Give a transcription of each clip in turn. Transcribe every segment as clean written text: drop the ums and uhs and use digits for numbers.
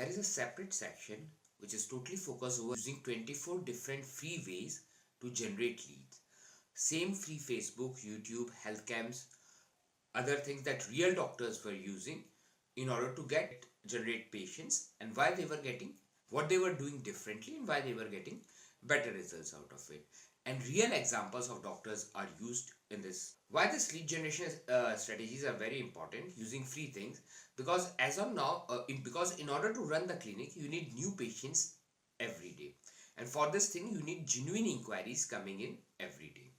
there is a separate section which is totally focused over using 24 different free ways to generate leads. Same free Facebook, YouTube, health camps, other things that real doctors were using in order to get generate patients, and why they were getting, what they were doing differently, and why they were getting better results out of it. And real examples of doctors are used in this. Why this lead generation strategies are very important using free things, because as of now, because in order to run the clinic you need new patients every day, and for this thing you need genuine inquiries coming in every day.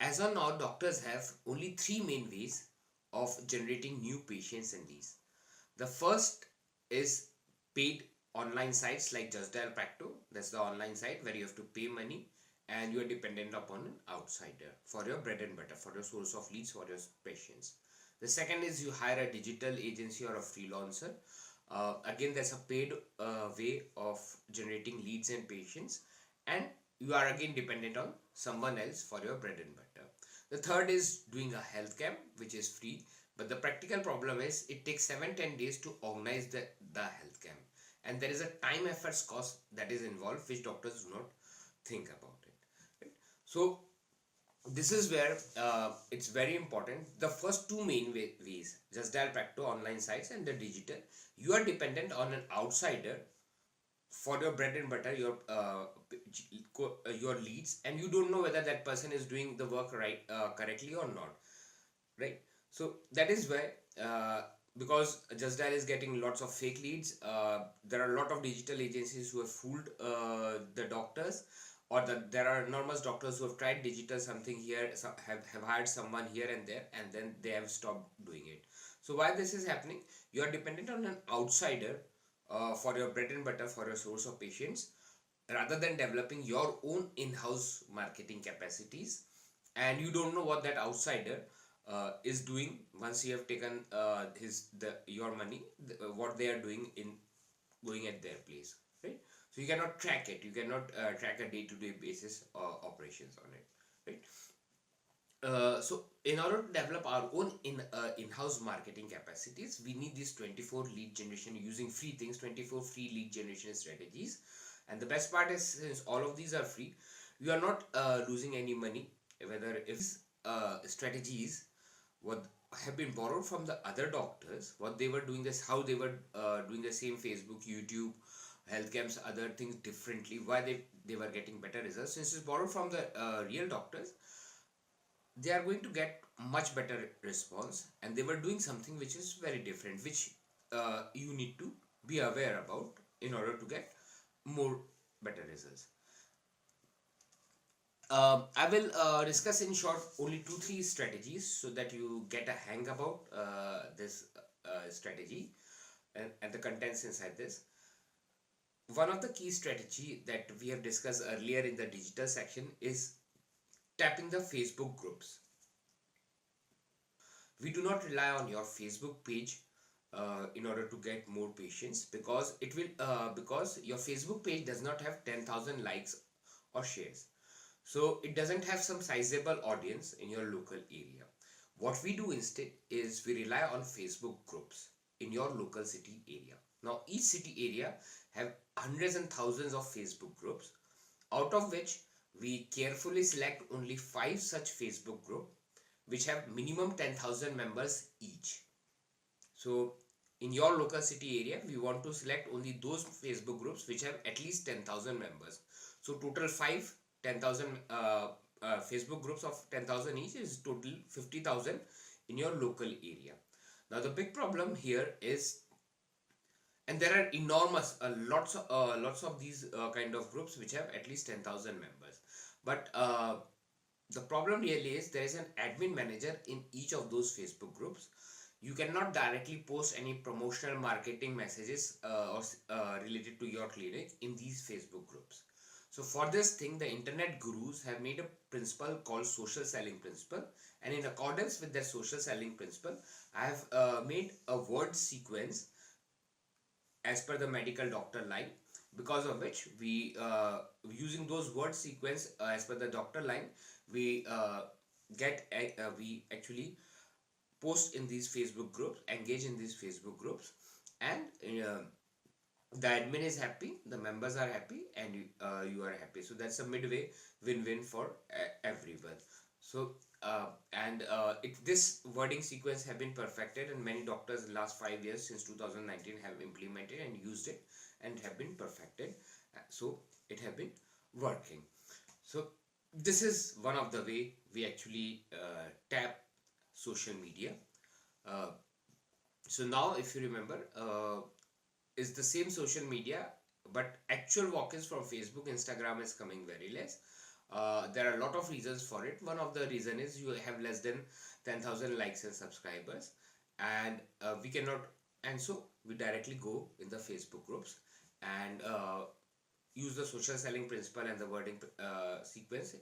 As of now, doctors have only three main ways of generating new patients and leads. The first is paid online sites like Just Dial Practo. That's the online site where you have to pay money and you are dependent upon an outsider for your bread and butter, for your source of leads, for your patients. The second is you hire a digital agency or a freelancer. Again, there's a paid way of generating leads and patients, and you are again dependent on someone else for your bread and butter. The third is doing a health camp, which is free, but the practical problem is it takes 7-10 days to organize the health camp, and there is a time efforts cost that is involved which doctors do not think about it. Right? So this is where it's very important. The first two main ways, Just Dial Practo online sites and the digital, you are dependent on an outsider for your bread and butter, your leads, and you don't know whether that person is doing the work right correctly or not, right? So that is why, because Just Dial is getting lots of fake leads, there are a lot of digital agencies who have fooled the doctors, or there are enormous doctors who have tried digital something here, have hired someone here and there, and then they have stopped doing it. So why this is happening? You are dependent on an outsider for your bread and butter, for your source of patients, rather than developing your own in-house marketing capacities, and you don't know what that outsider is doing once you have taken your money, what they are doing in going at their place, right? So you cannot track it, you cannot track a day-to-day basis operations on it, right? So in order to develop our own in-house marketing capacities, we need these 24 lead generation using free things, 24 free lead generation strategies. And the best part is, since all of these are free, you are not losing any money. Whether if strategies what have been borrowed from the other doctors, what they were doing, this how they were doing the same Facebook, YouTube, health camps, other things differently, why they were getting better results. Since it's borrowed from the real doctors, they are going to get much better response, and they were doing something which is very different, which you need to be aware about in order to get more better results. I will discuss in short only 2-3 strategies so that you get a hang about this strategy and the contents inside this. One of the key strategy that we have discussed earlier in the digital section is tapping the Facebook groups. We do not rely on your Facebook page in order to get more patients, because because your Facebook page does not have 10,000 likes or shares, so it doesn't have some sizable audience in your local area. What we do instead is we rely on Facebook groups in your local city area. Now each city area have hundreds and thousands of Facebook groups, out of which we carefully select only 5 such Facebook group which have minimum 10,000 members each. So in your local city area, we want to select only those Facebook groups which have at least 10,000 members. So total 5 10,000 Facebook groups of 10,000 each is total 50,000 in your local area. Now the big problem here is, and there are enormous lots of these kind of groups which have at least 10,000 members, but the problem really is there is an admin manager in each of those Facebook groups. You cannot directly post any promotional marketing messages related to your clinic in these Facebook groups. So for this thing, the internet gurus have made a principle called social selling principle, and in accordance with their social selling principle, I have made a word sequence as per the medical doctor line, because of which we using those word sequence as per the doctor line, we we actually post in these Facebook groups, engage in these Facebook groups, and the admin is happy, the members are happy, and you are happy. So that's a midway win-win for everyone. So this wording sequence have been perfected, and many doctors in last 5 years since 2019 have implemented and used it and have been perfected. So it have been working. So this is one of the way we actually tap social media. Uh, so now, if you remember, is the same social media, but actual walk-ins from Facebook, Instagram is coming very less. There are a lot of reasons for it. One of the reason is you have less than 10,000 likes and subscribers, and we cannot, and so we directly go in the Facebook groups and use the social selling principle and the wording sequence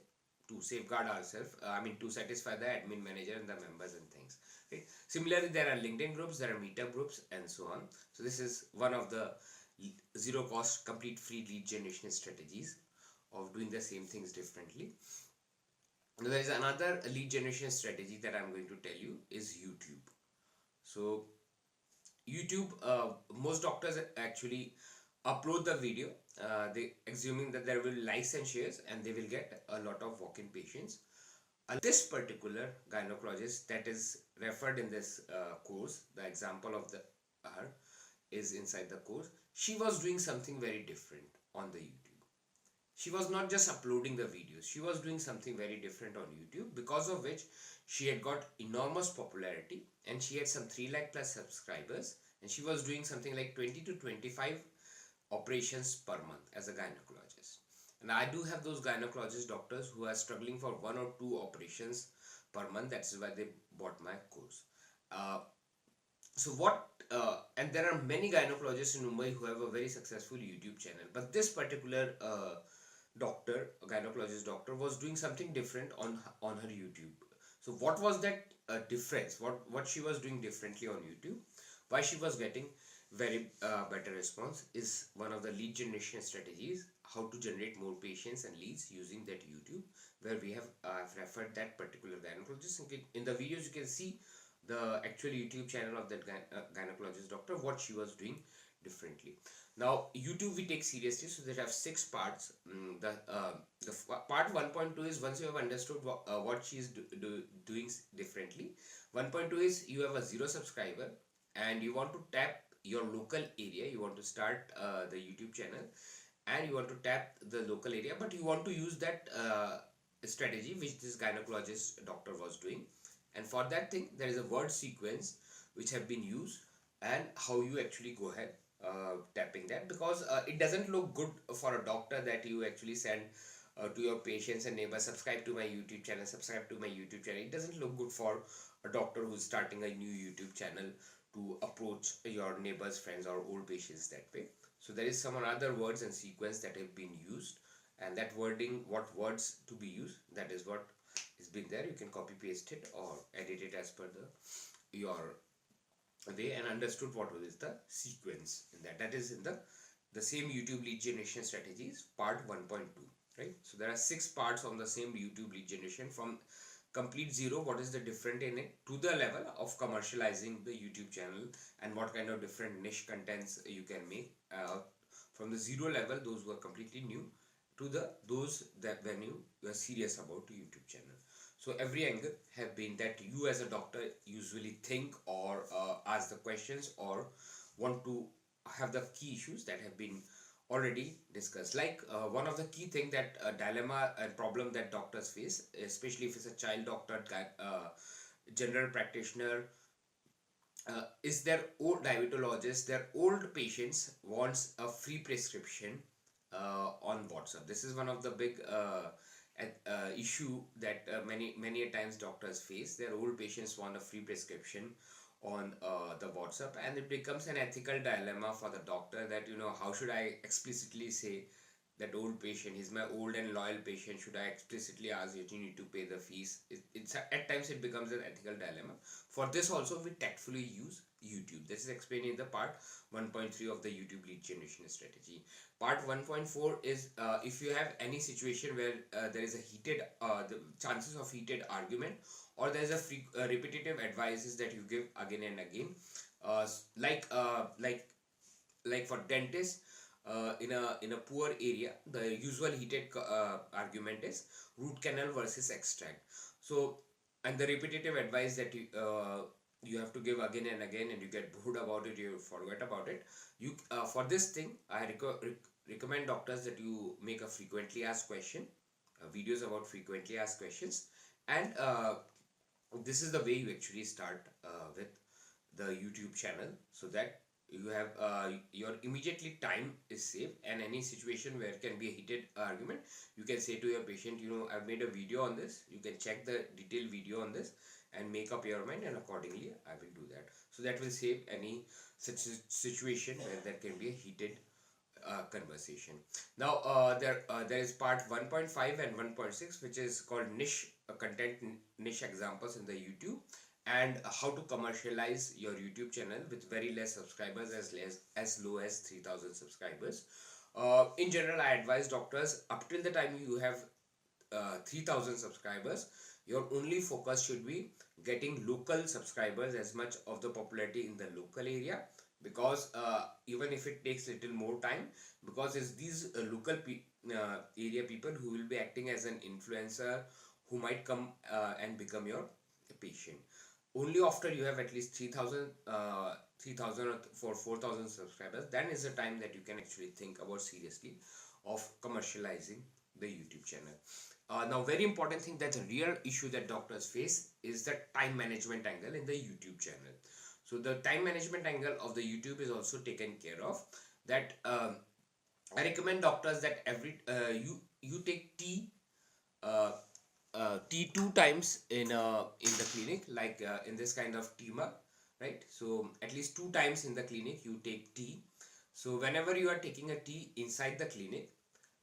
to safeguard ourselves. I mean, to satisfy the admin manager and the members and things. Right? Similarly, there are LinkedIn groups, there are meetup groups, and so on. So this is one of the zero cost, complete free lead generation strategies of doing the same things differently. Now, there is another lead generation strategy that I'm going to tell you is YouTube. So YouTube, most doctors actually upload the video, they assuming that there will be likes and shares, and they will get a lot of walk-in patients. This particular gynecologist that is referred in this course, the example of the her is inside the course. She was doing something very different on the YouTube. She was not just uploading the videos, she was doing something very different on YouTube, because of which she had got enormous popularity, and she had some 3 lakh plus subscribers, and she was doing something like 20 to 25 operations per month as a gynecologist. And I do have those gynecologist doctors who are struggling for 1 or 2 operations per month. That's why they bought my course. Uh, and there are many gynecologists in Mumbai who have a very successful YouTube channel. But this particular doctor, a gynecologist doctor, was doing something different on her YouTube. So what was that difference? What she was doing differently on YouTube? Why she was getting very better response is one of the lead generation strategies, how to generate more patients and leads using that YouTube, where we have referred that particular gynecologist. In the videos you can see the actual YouTube channel of that gynecologist doctor, what she was doing differently. Now YouTube we take seriously, so they have 6 parts. The part 1.2 is once you have understood what she is doing differently. 1.2 is you have a 0 subscriber and you want to tap your local area, you want to start the YouTube channel and you want to tap the local area, but you want to use that strategy which this gynecologist doctor was doing. And for that thing there is a word sequence which have been used, and how you actually go ahead tapping that, because it doesn't look good for a doctor that you actually send to your patients and neighbors, subscribe to my YouTube channel, subscribe to my YouTube channel. It doesn't look good for a doctor who's starting a new YouTube channel to approach your neighbors, friends, or old patients that way. So there is some other words and sequence that have been used, and that wording, what words to be used, that is what is been there. You can copy paste it or edit it as per your way, and understood what is the sequence in that. That is in the same YouTube lead generation strategies part 1.2, right? So there are 6 parts on the same YouTube lead generation, from complete zero, what is the different in it, to the level of commercializing the YouTube channel and what kind of different niche contents you can make, from the 0 level, those who are completely new, to those that when you are serious about YouTube channel. So every angle have been that you as a doctor usually think or ask the questions or want to have the key issues that have been already discussed. Like one of the key thing that dilemma and problem that doctors face, especially if it's a child doctor, general practitioner, is their old diabetologist, their old patients wants a free prescription on WhatsApp. This is one of the big issue that many a times doctors face. Their old patients want a free prescription on the WhatsApp, and it becomes an ethical dilemma for the doctor that, how should I explicitly say that old patient, he's my old and loyal patient, should I explicitly ask that you need to pay the fees? It's at times it becomes an ethical dilemma. For this also we tactfully use YouTube. This is explained in the part 1.3 of the YouTube lead generation strategy. Part 1.4 is if you have any situation where there is a heated the chances of heated argument, or there is a repetitive advices that you give again and again, like Like for dentists, in a poor area, the usual heated argument is root canal versus extract. So, and the repetitive advice that you have to give again and again, and you get bored about it, you forget about it. You For this thing, I recommend doctors that you make a frequently asked question, videos about frequently asked questions, and this is the way you actually start with the YouTube channel, so that you have your immediately time is saved, and any situation where can be a heated argument, you can say to your patient, I've made a video on this, you can check the detailed video on this and make up your mind, and accordingly I will do that. So that will save any such situation where there can be a heated conversation. Now there is part 1.5 and 1.6, which is called niche content niche examples in the YouTube, and how to commercialize your YouTube channel with very less subscribers, as low as 3,000 subscribers. In general, I advise doctors, up till the time you have 3,000 subscribers, your only focus should be getting local subscribers, as much of the popularity in the local area, because even if it takes little more time, because it's these local area people who will be acting as an influencer, who might come and become your patient. Only after you have at least 3,000 or 4,000 subscribers, then is the time that you can actually think about seriously of commercializing the YouTube channel. Now, very important thing, that's a real issue that doctors face, is the time management angle in the YouTube channel. So the time management angle of the YouTube is also taken care of. That I recommend doctors that you take tea 2 times in the clinic, like in this kind of tea mug, right? So at least 2 times in the clinic you take tea. So whenever you are taking a tea inside the clinic,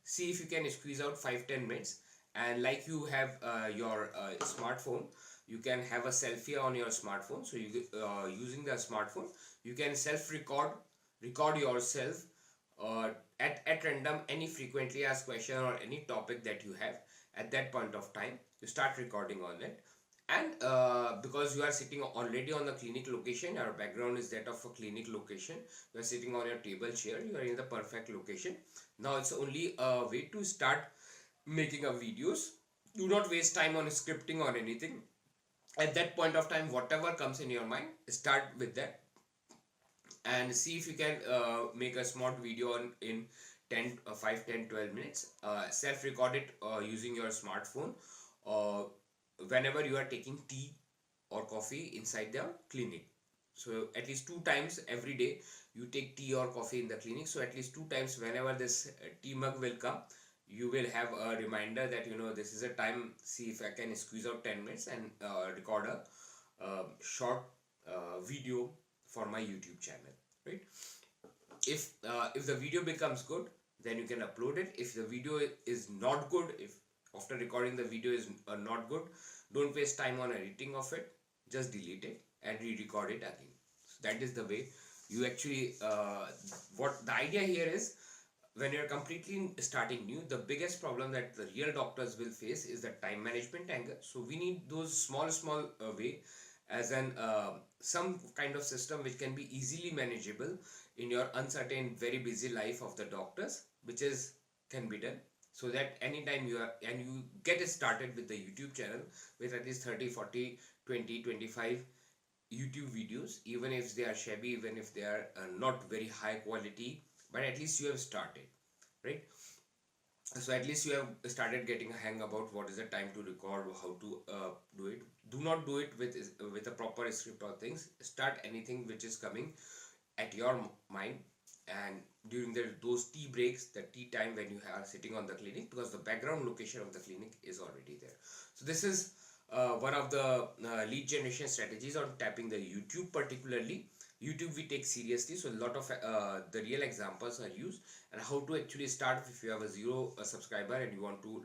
see if you can squeeze out 5-10 minutes, and like you have your smartphone, you can have a selfie on your smartphone. So you using the smartphone, you can record yourself at random, any frequently asked question or any topic that you have. At that point of time, you start recording on it, and because you are sitting already on the clinic location, your background is that of a clinic location, you are sitting on your table chair, you are in the perfect location. Now it's only a way to start making a videos. Do not waste time on scripting or anything. At that point of time, whatever comes in your mind, start with that, and see if you can make a smart video in 5 10 12 minutes, self record it using your smartphone, uh, whenever you are taking tea or coffee inside the clinic. So at least 2 times every day you take tea or coffee in the clinic. So at least 2 times, whenever this tea mug will come, you will have a reminder that this is a time. See if I can squeeze out 10 minutes and record a short video for my YouTube channel, right? If the video becomes good, then you can upload it. If the video is not good, if after recording the video is not good, don't waste time on editing of it, just delete it and re-record it again. So that is the way you actually what the idea here is. When you're completely starting new, the biggest problem that the real doctors will face is the time management angle. So we need those small way, as an some kind of system which can be easily manageable in your uncertain, very busy life of the doctors, which is can be done. So that anytime you are and you get started with the YouTube channel with at least 30 40 20 25 YouTube videos, even if they are shabby, even if they are not very high quality, but at least you have started, right? So at least you have started getting a hang about what is the time to record, how to do it. Do not do it with a proper script or things. Start anything which is coming at your mind, and during those tea breaks, the tea time when you are sitting on the clinic, because the background location of the clinic is already there. So this is one of the lead generation strategies on tapping the YouTube. Particularly YouTube we take seriously, so a lot of the real examples are used, and how to actually start if you have a zero subscriber and you want to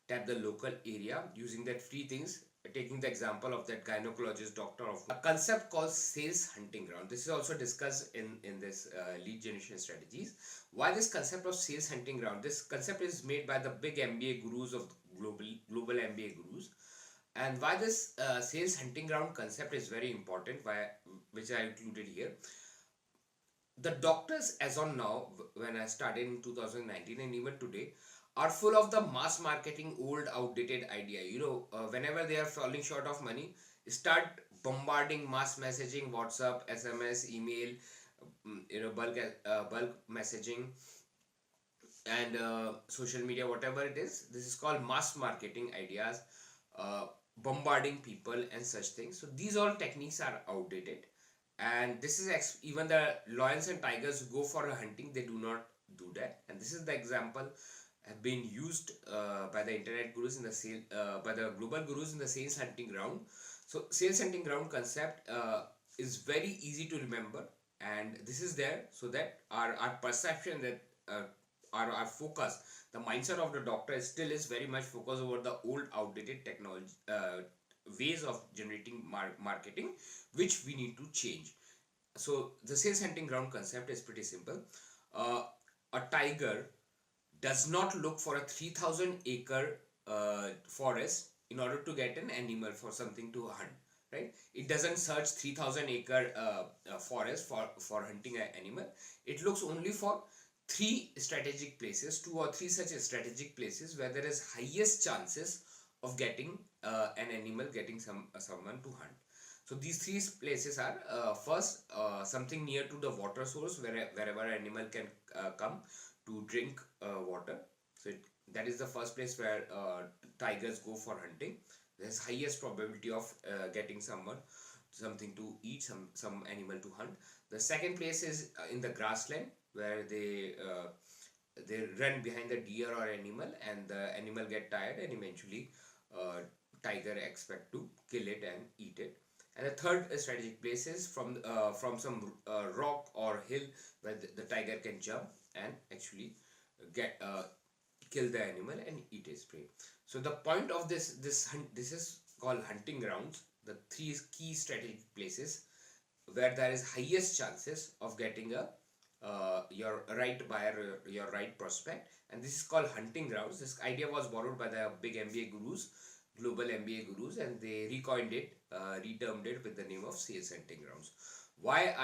tap the local area using that free things. Taking the example of that gynecologist doctor, of a concept called sales hunting ground. This is also discussed in this lead generation strategies. Why this concept of sales hunting ground? This concept is made by the big MBA gurus of global MBA gurus. And why this sales hunting ground concept is very important, which I included here. the doctors as on now, when I started in 2019 and even today, are full of the mass marketing old outdated idea. Whenever they are falling short of money, start bombarding mass messaging, WhatsApp, SMS, email, bulk messaging, and social media, whatever it is. This is called mass marketing ideas, uh, bombarding people and such things. So these all techniques are outdated, and this is even the lions and tigers who go for a hunting, they do not do that. And this is the example have been used by the internet gurus in the sale by the global gurus in the sales hunting ground. So sales hunting ground concept is very easy to remember, and this is there so that our perception, that our focus, the mindset of the doctor still is very much focused over the old outdated technology, ways of generating marketing, which we need to change. So the sales hunting ground concept is pretty simple. uh, a tiger does not look for a 3000 acre forest in order to get an animal for something to hunt, right? It doesn't search 3000 acre forest for hunting an animal. It looks only for three strategic places, two or three such strategic places where there is highest chances of getting an animal, getting someone to hunt. So these three places are, first, something near to the water source, wherever animal can come to drink water. So that is the first place where tigers go for hunting. There's highest probability of getting something to eat, some animal to hunt. The second place is in the grassland, where they run behind the deer or animal, and the animal get tired, and eventually uh, tiger expect to kill it and eat it. And the third strategic place is from some rock or hill, where the tiger can jump and actually get kill the animal and eat its prey. So the point of this is called hunting grounds. The three key strategic places where there is highest chances of getting a your right buyer, your right prospect, and this is called hunting grounds. This idea was borrowed by the big MBA gurus, global MBA gurus, and they recoined it, retermed it with the name of sales hunting grounds. Why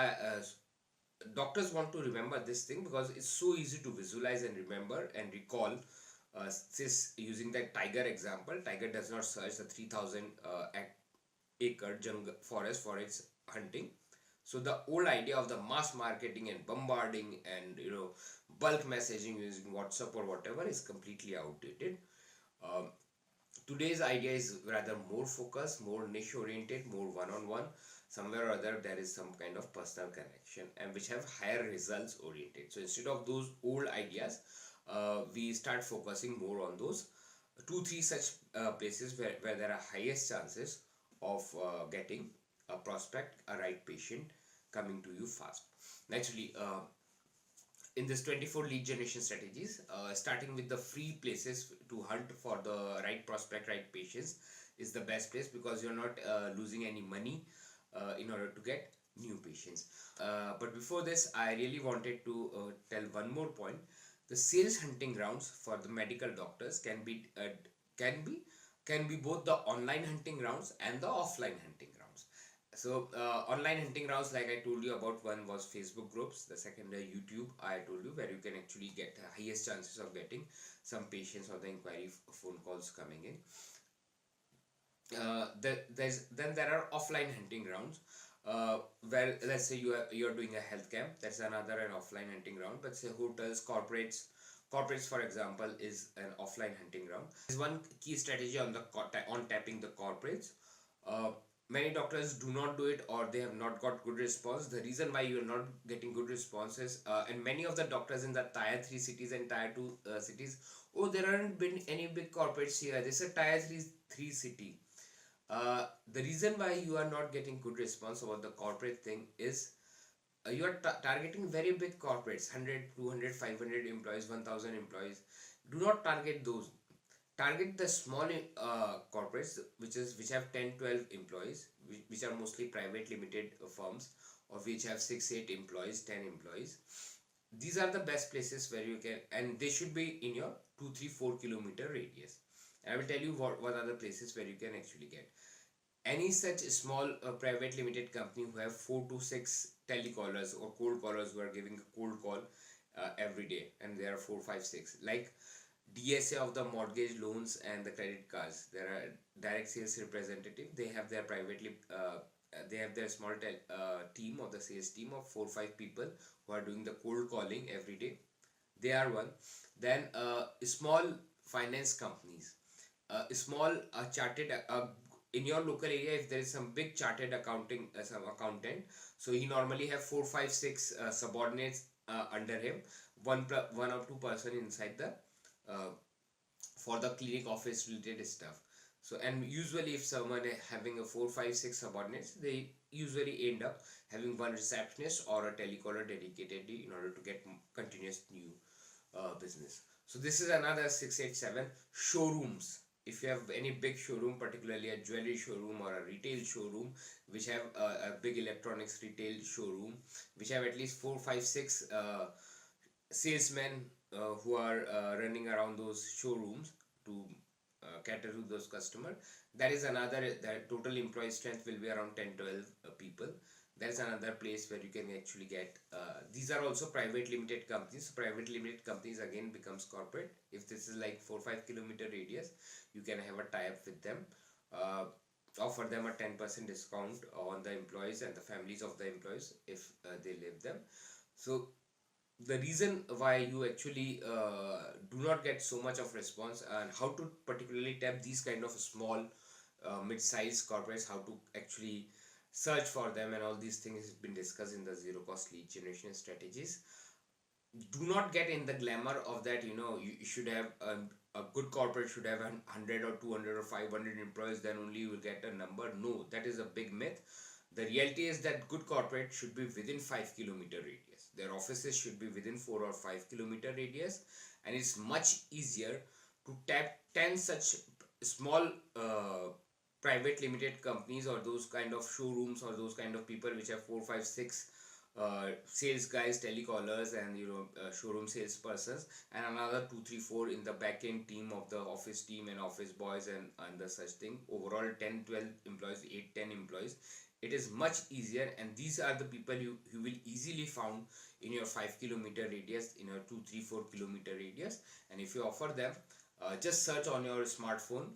doctors want to remember this thing? Because it's so easy to visualize and remember and recall. This, using that tiger example, tiger does not search the 3000 acre jungle forest for its hunting. So the old idea of the mass marketing and bombarding and bulk messaging using WhatsApp or whatever is completely outdated. um, Today's idea is rather more focused, more niche oriented, more one-on-one. Somewhere or other there is some kind of personal connection, and which have higher results oriented. So instead of those old ideas, we start focusing more on those two three such places where there are highest chances of getting a prospect, a right patient coming to you fast. Naturally, in this 24 lead generation strategies, starting with the free places to hunt for the right prospect, right patients, is the best place, because you're not losing any money in order to get new patients. But before this, I really wanted to tell one more point. The sales hunting grounds for the medical doctors can be can be both the online hunting grounds and the offline hunting grounds. So online hunting grounds, like I told you about, one was Facebook groups, the second YouTube, I told you, where you can actually get highest chances of getting some patients or the inquiry phone calls coming in. Then there are offline hunting grounds, where, let's say, you're doing a health camp. That's another an offline hunting ground. But say hotels, corporates, for example, is an offline hunting ground. There's one key strategy on tapping the corporates. uh, Many doctors do not do it, or they have not got good response. The reason why you are not getting good responses, and many of the doctors in the tier 3 cities and tier 2 cities, oh, there aren't been any big corporates here, this is a tier 3 city. The reason why you are not getting good response about the corporate thing is, you are targeting very big corporates, 100, 200, 500 employees, 1000 employees. Do not target those. Target the small corporates, which have 10, 12 employees, which are mostly private limited firms, or which have 6, 8 employees, 10 employees. These are the best places where you can, and they should be in your 2, 3, 4 kilometer radius. And I will tell you what are the places where you can actually get. any such small private limited company who have 4 to 6 telecallers or cold callers who are giving a cold call every day, and there are 4, 5, 6, like DSA of the mortgage loans and the credit cards. There are direct sales representative. They have their they have their small team of the sales team of 4, 5 people who are doing the cold calling every day. They are one. Then small finance companies, small chartered in your local area. If there is some big chartered accounting some accountant, so he normally have 4, 5, 6 subordinates under him, one or two person inside the uh, for the clinic office related stuff. So, and usually if someone having a 4, 5, 6 subordinates, they usually end up having one receptionist or a telecaller dedicatedly in order to get continuous new business. So this is another 687. Showrooms. If you have any big showroom, particularly a jewelry showroom or a retail showroom, which have a big electronics retail showroom, which have at least 4, 5, 6 salesmen who are running around those showrooms to cater to those customers. That is another, the total employee strength will be around 10, 12 people. That is another place where you can actually get these are also private limited companies. Private limited companies again becomes corporate. If this is like 4, 5 kilometer radius, you can have a tie-up with them, uh, offer them a 10% discount on the employees and the families of the employees if they live them. So the reason why you actually do not get so much of response, and how to particularly tap these kind of small mid-sized corporates, how to actually search for them, and all these things has been discussed in the zero cost lead generation strategies. Do not get in the glamour of that, you should have a good corporate should have 100 or 200 or 500 employees, then only you will get a number. No, that is a big myth. The reality is that good corporate should be within 5 kilometer radius. Their offices should be within 4 or 5 kilometer radius, and it's much easier to tap 10 such small private limited companies, or those kind of showrooms, or those kind of people which have 4, 5, 6 sales guys, telecallers, and showroom salespersons, and another 2, 3, 4 in the back end team of the office team and office boys and the such thing. Overall 10, 12 employees, 8, 10 employees. It is much easier, and these are the people you will easily found in your 5 kilometer radius, in your 2, 3, 4 kilometer radius. And if you offer them, just search on your smartphone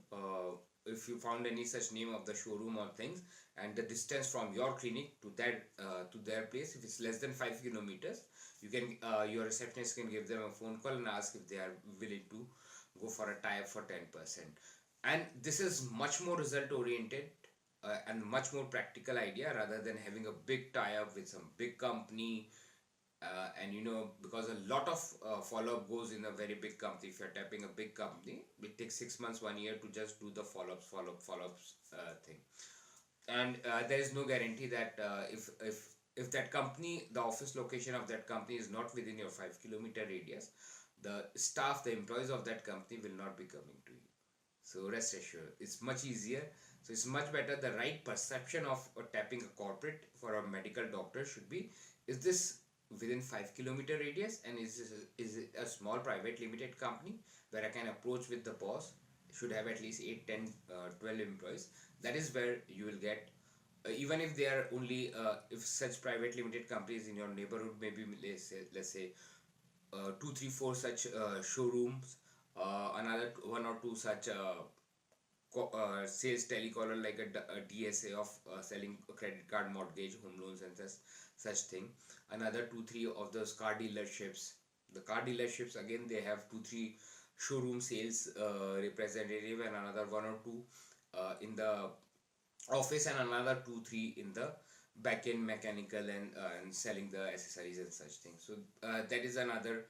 if you found any such name of the showroom or things, and the distance from your clinic to that to their place. If it's less than 5 kilometers, you can your receptionist can give them a phone call and ask if they are willing to go for a tie-up for 10%. And this is much more result oriented and much more practical idea, rather than having a big tie-up with some big company. And because a lot of follow-up goes in a very big company. If you're tapping a big company, it takes 6 months, 1 year to just do the follow-ups thing. And there is no guarantee that if that company, the office location of that company is not within your 5 kilometer radius, the staff, the employees of that company will not be coming to you. So rest assured, it's much easier. So it's much better. The right perception of tapping a corporate for a medical doctor should be: is this within 5 kilometer radius, and is it a small private limited company where I can approach with the boss? Should have at least 8, 10, 12 employees. That is where you will get. Even if they are only if such private limited companies in your neighborhood, maybe let's say 2, 3, 4 such showrooms, another one or two such sales telecaller, like a DSA of selling credit card, mortgage, home loans, and such thing. Another 2, 3 of those car dealerships. The car dealerships again, they have 2, 3 showroom sales representative, and another one or two in the office, and another 2, 3 in the back end mechanical and selling the accessories and such things. So that is another.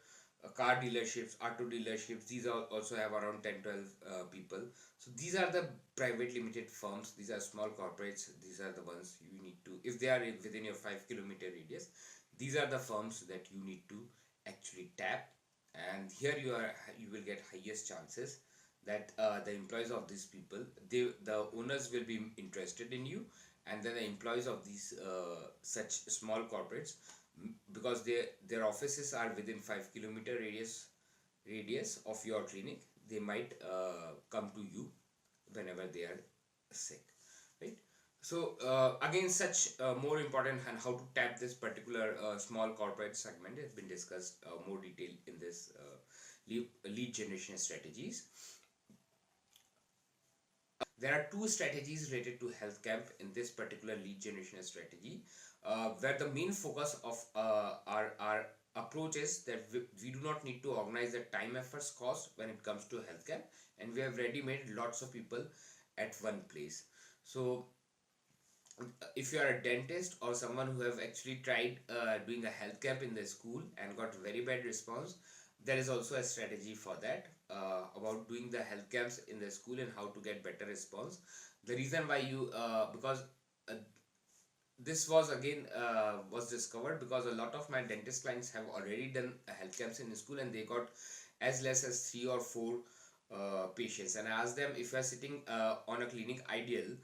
Car dealerships, auto dealerships, these are also have around 10, 12 people. So these are the private limited firms. These are small corporates. These are the ones you need to, if they are within your 5 kilometer radius, these are the firms that you need to actually tap. And here you will get highest chances that the employees of these people, the owners will be interested in you, and then the employees of these such small corporates, because their offices are within 5 kilometer radius of your clinic, they might come to you whenever they are sick. right? So again, such more important and how to tap this particular small corporate segment has been discussed more detail in this lead generation strategies. There are two strategies related to health camp in this particular lead generation strategy, where the main focus of our approach is that we do not need to organize the time, efforts, cost when it comes to health camp, and we have ready made lots of people at one place. So if you are a dentist or someone who have actually tried doing a health camp in the school and got very bad response, there is also a strategy for that, about doing the health camps in the school and how to get better response. The reason why you because uh, this was again was discovered because a lot of my dentist clients have already done health camps in school and they got as less as 3 or 4 patients. And I asked them, if you are sitting on a clinic ideal,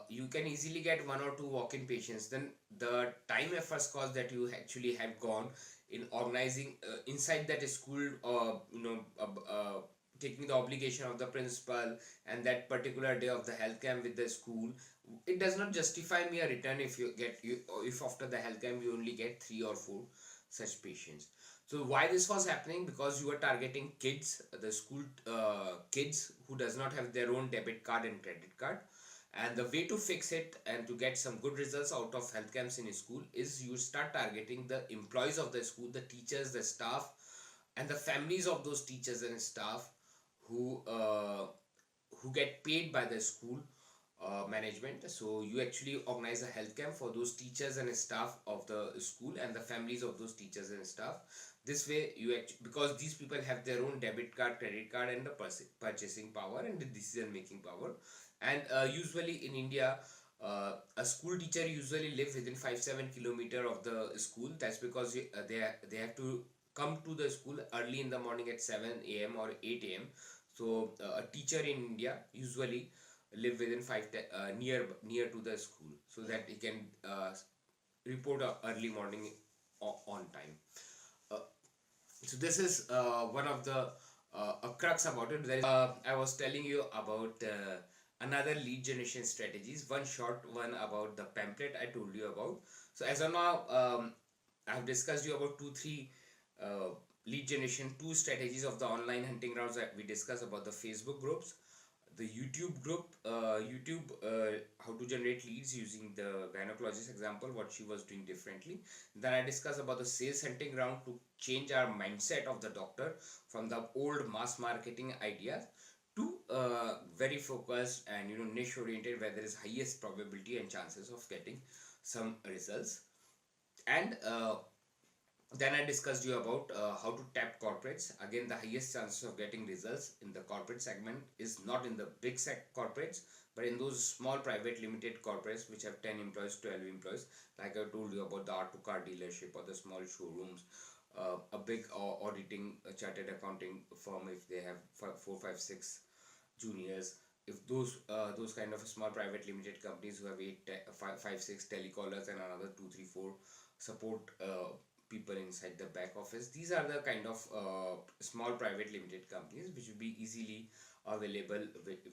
you can easily get 1 or 2 walk-in patients. Then the time, efforts, cost that you actually have gone in organizing inside that school, taking the obligation of the principal and that particular day of the health camp with the school, it does not justify me a return if if after the health camp you only get 3 or 4 such patients. So why this was happening? Because you are targeting kids, the school kids who does not have their own debit card and credit card. And the way to fix it and to get some good results out of health camps in school is you start targeting the employees of the school, the teachers, the staff, and the families of those teachers and staff who uh, who get paid by the school management. So you actually organize a health camp for those teachers and staff of the school and the families of those teachers and staff. This way you because these people have their own debit card, credit card, and the purchasing power and the decision making power. And usually in India, a school teacher usually live within 5-7 kilometer of the school. That's because they have to come to the school early in the morning at 7 a.m. or 8 a.m. So a teacher in India usually live within near to the school, so that he can report early morning on time. Uh, so this is one of the a crux about it. There is, I was telling you about another lead generation strategies. One short one about the pamphlet I told you about. So as of now, I have discussed you about 2-3 lead generation, two strategies of the online hunting grounds that we discussed about the Facebook groups, the YouTube group, YouTube, how to generate leads using the gynecologist example, what she was doing differently. Then I discussed about the sales hunting ground to change our mindset of the doctor from the old mass marketing ideas to very focused and niche oriented, where there is highest probability and chances of getting some results. And then I discussed you about how to tap corporates. Again, the highest chances of getting results in the corporate segment is not in the big corporates, but in those small private limited corporates which have 10 employees, 12 employees, like I told you about the R to car dealership or the small showrooms, a big auditing, chartered accounting firm, if they have 4, 5, 6 juniors. If those kind of small private limited companies who have 5, 6 telecallers and another 2, 3, 4 support people inside the back office, these are the kind of small private limited companies which will be easily available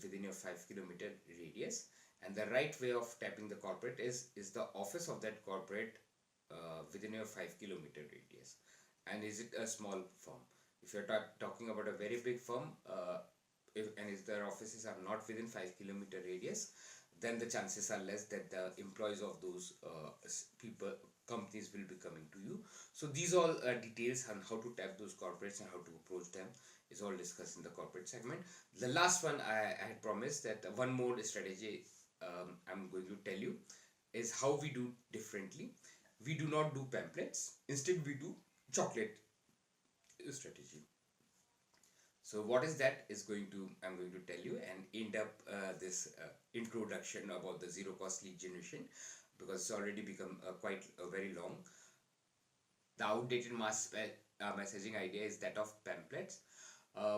within your 5 kilometer radius. And the right way of tapping the corporate is the office of that corporate within your 5 kilometer radius. And is it a small firm? If you're talking about a very big firm, if their offices are not within 5 kilometer radius, then the chances are less that the employees of those people companies will be coming to you. So these all details on how to tap those corporates and how to approach them is all discussed in the corporate segment. The last one, I had promised that one more strategy I'm going to tell you is how we do differently. We do not do pamphlets, instead we do chocolate strategy. So what is that is I'm going to tell you and end up this introduction about the zero cost lead generation, because it's already become quite very long. The outdated messaging idea is that of pamphlets.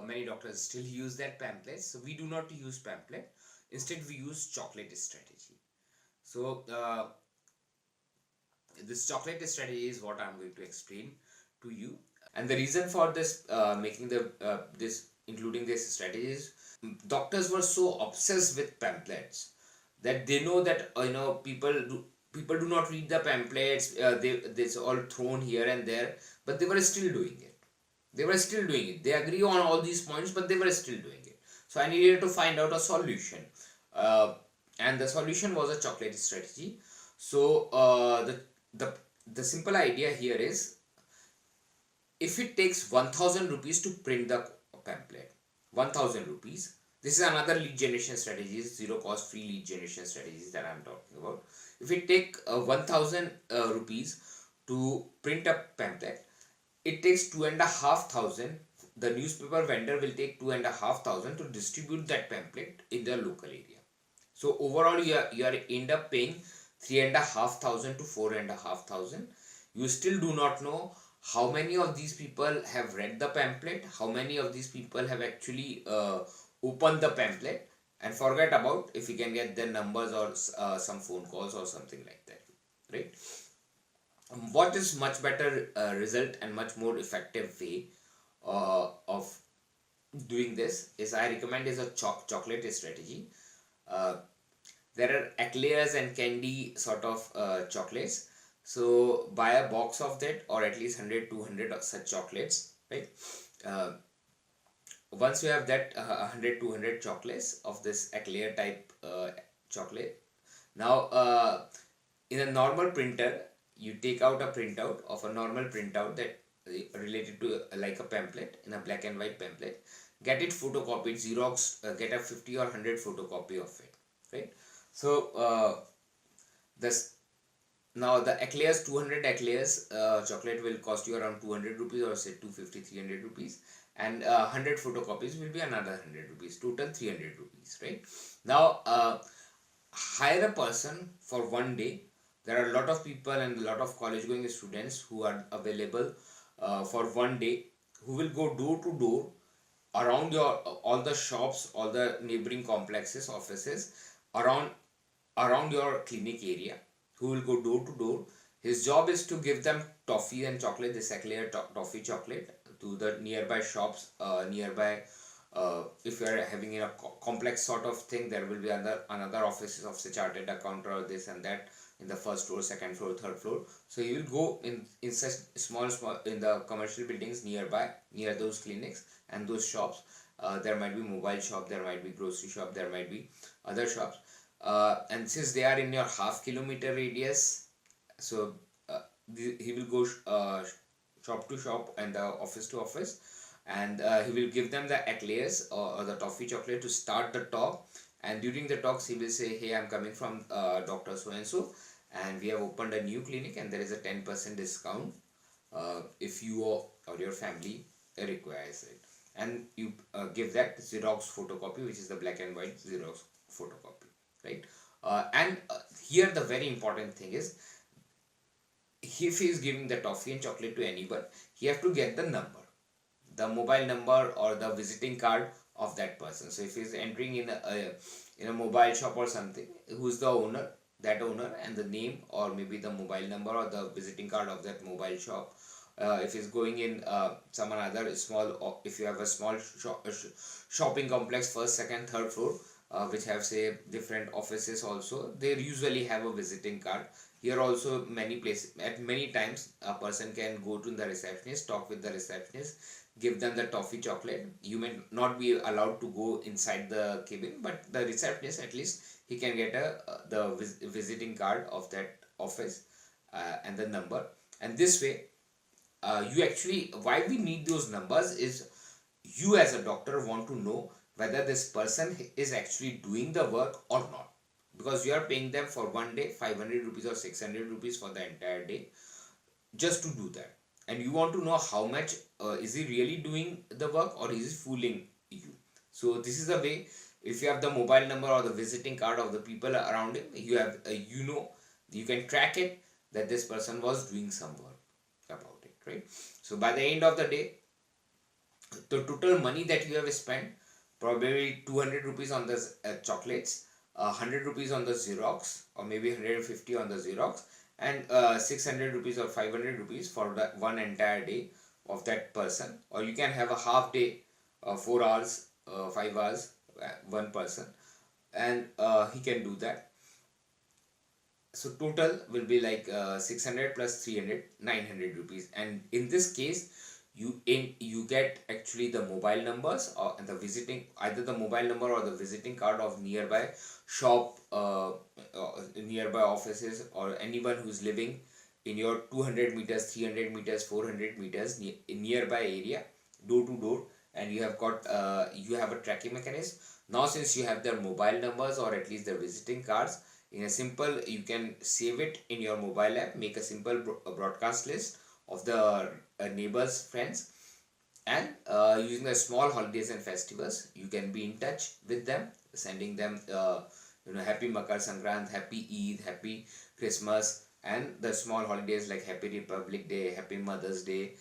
Many doctors still use that pamphlets. So we do not use pamphlet. Instead, we use chocolate strategy. So this chocolate strategy is what I'm going to explain to you. And the reason for this making the this including this strategies, doctors were so obsessed with pamphlets that they know that people do not read the pamphlets. It's all thrown here and there, but they were still doing it. They were still doing it. They agree on all these points, but they were still doing it. So I needed to find out a solution, uh, and the solution was a chocolate strategy. So the the simple idea here is, if it takes 1000 rupees to print the pamphlet, 1000 rupees. This is another lead generation strategies, zero cost free lead generation strategies that I'm talking about. If it take 1000 rupees to print a pamphlet, it takes 2500. The newspaper vendor will take 2500 to distribute that pamphlet in the local area. So overall you are end up paying 3500 to 4500. You still do not know how many of these people have read the pamphlet, how many of these people have actually opened the pamphlet, and forget about if you can get their numbers or some phone calls or something like that, right? What is much better result and much more effective way of doing this is, I recommend, is a chocolate strategy. uh, there are eclairs and candy sort of chocolates. So buy a box of that, or at least 100 200 of such chocolates, right? uh, Once you have that 100 200 chocolates of this eclair type chocolate, now in a normal printer, you take out a printout of a normal printout that related to like a pamphlet, in a black and white pamphlet, get it photocopied, xerox, get a 50 or 100 photocopy of it, right? So this now the eclairs, 200 eclairs chocolate will cost you around 200 rupees, or say 250 300 rupees, and 100 photocopies will be another 100 rupees, total 300 rupees, right? Now hire a person for one day. There are a lot of people and a lot of college going students who are available for one day, who will go door to door around your all the shops, all the neighboring complexes, offices around your clinic area, who will go door to door. His job is to give them toffee and chocolate, this eclair toffee chocolate, to the nearby shops, nearby. If you are having a complex sort of thing, there will be another offices of, say, chartered accountant or this and that, in the first floor, second floor, third floor. So you will go in such small in the commercial buildings nearby, near those clinics and those shops. There might be mobile shop, there might be grocery shop, there might be other shops, and since they are in your half-kilometer radius, so he will go shop to shop and office to office, and he will give them the eclairs, or the toffee chocolate, to start the talk. And during the talks he will say, hey, I'm coming from Dr. So and so, and we have opened a new clinic, and there is a 10% discount if you or your family requires it. And you give that xerox photocopy, which is the black and white xerox photocopy, right? And here the very important thing is, if he is giving the toffee and chocolate to anyone, he have to get the number, the mobile number or the visiting card of that person. So if he is entering in a mobile shop or something, who's the owner, that owner, and the name, or maybe the mobile number or the visiting card of that mobile shop. If he's going in some another small, or if you have a small shopping complex, first, second, third floor, which have, say, different offices also, they usually have a visiting card. Here also, many places, at many times, a person can go to the receptionist, talk with the receptionist, give them the toffee chocolate. You may not be allowed to go inside the cabin, but the receptionist, at least, he can get the visiting card of that office, and the number. And this way, you actually, why we need those numbers is, you as a doctor want to know whether this person is actually doing the work or not, because you are paying them for one day 500 rupees or 600 rupees for the entire day, just to do that. And you want to know how much is he really doing the work, or is he fooling you. So this is the way. If you have the mobile number or the visiting card of the people around him, you have you can track it, that this person was doing some work about it, right? So by the end of the day, the total money that you have spent, probably 200 rupees on the chocolates, 100 rupees on the xerox, or maybe 150 on the xerox, and 600 rupees or 500 rupees for that one entire day of that person. Or you can have a half day, 4 hours, 5 hours, one person, and he can do that. So total will be like 600 plus 300, 900 rupees. And in this case, you get actually the mobile numbers or and the visiting, either the mobile number or the visiting card of nearby shop, nearby offices, or anyone who's living in your 200 meters, 300 meters, 400 meters in nearby area, door to door. And you have got you have a tracking mechanism. Now since you have their mobile numbers or at least their visiting cards, in a simple, you can save it in your mobile app, make a simple broadcast list of the neighbors, friends, and using the small holidays and festivals, you can be in touch with them, sending them happy Makar Sankrant, happy Eid, happy Christmas, and the small holidays like happy Republic Day, happy Mother's Day,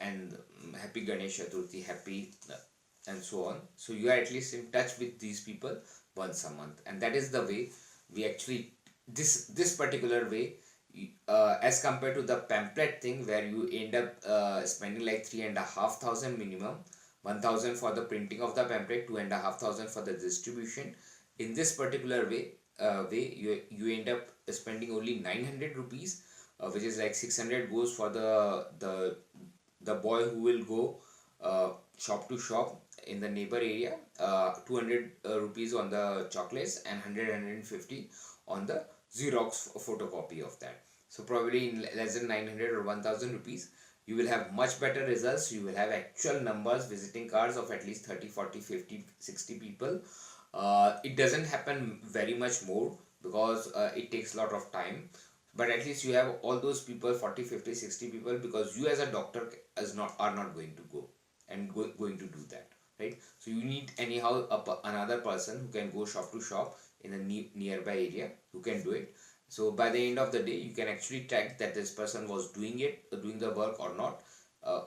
and happy Ganesh Chaturthi, happy and so on. So you are at least in touch with these people once a month, and that is the way we actually, this particular way, as compared to the pamphlet thing where you end up spending like 3,500 minimum, 1,000 for the printing of the pamphlet, 2,500 for the distribution. In this particular way you end up spending only 900 rupees, which is like 600 goes for the boy who will go shop to shop in the neighbor area, 200 rupees on the chocolates, and 150 on the Xerox photocopy of that. So probably in less than 900 or 1,000 rupees, you will have much better results. You will have actual numbers, visiting cards of at least 30, 40, 50, 60 people. It doesn't happen very much more because it takes a lot of time, but at least you have all those people, 40, 50, 60 people, because you as a doctor are not going to go and going to do that, right? So you need anyhow another person who can go shop to shop in a nearby area, who can do it. So by the end of the day, you can actually track that this person was doing the work or not,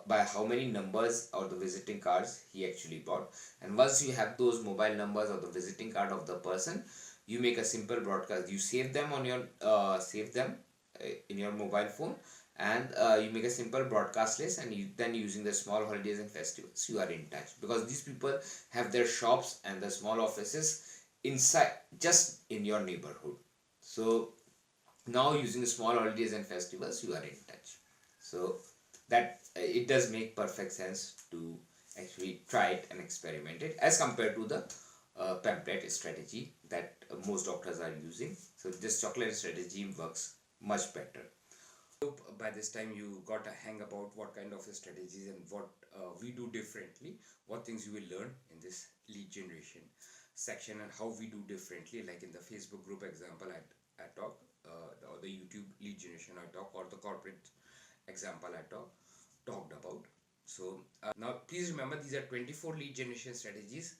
by how many numbers or the visiting cards he actually bought. And once you have those mobile numbers or the visiting card of the person, you make a simple broadcast. You save them on your save them in your mobile phone, and you make a simple broadcast list, and then using the small holidays and festivals, you are in touch, because these people have their shops and the small offices inside, just in your neighborhood. So now using the small holidays and festivals, you are in touch. So that it does make perfect sense to actually try it and experiment it, as compared to the pamphlet strategy that most doctors are using. So this chocolate strategy works much better. Hope by this time you got a hang about what kind of strategies and what we do differently, what things you will learn in this lead generation section, and how we do differently, like in the Facebook group example I talk, or the YouTube lead generation I talk, or the corporate example I talked about. So now please remember, these are 24 lead generation strategies